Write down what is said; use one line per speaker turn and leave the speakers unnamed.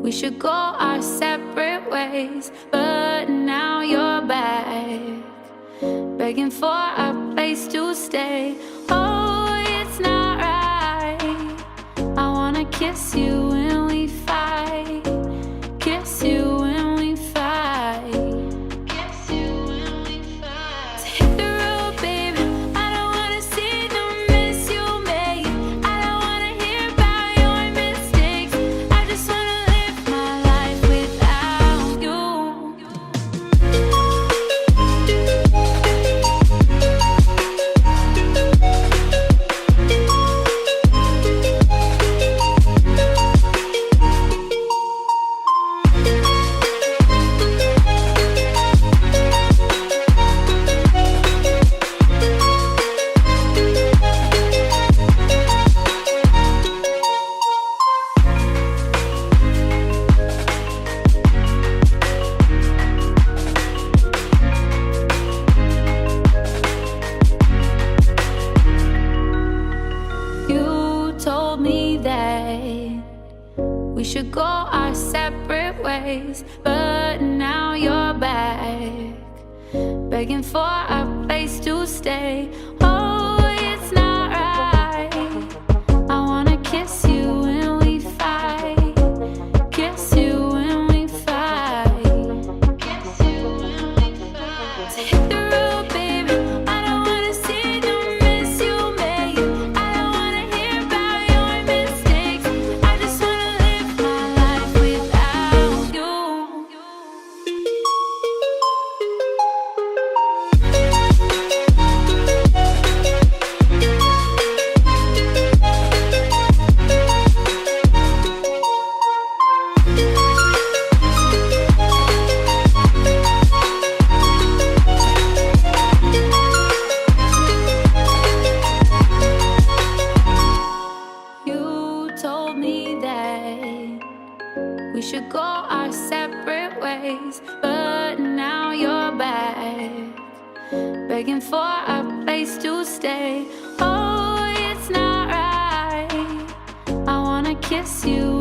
We should go our separate ways, but now you're back, begging for a place to stay. Oh, it's not right. I wanna kiss you when we fight, kiss you when we fight, kiss you when we fight. So hit the road, baby. I don't wanna see no mess you made. I don't wanna hear about your mistakes. I just wanna live my life without you. You told me that we should go our separate ways, but now you're back, begging for a place to stay. Oh, it's not right. I wanna kiss you when we fight, kiss you when we fight, kiss you when we fight. So hit the road, baby. I don't wanna see no mess you made. I don't wanna hear about your mistakes. I just wanna live my life without you. You told me that we should go our separate ways, but now you're back, begging for a place to stay. Oh, it's not right. I wanna kiss you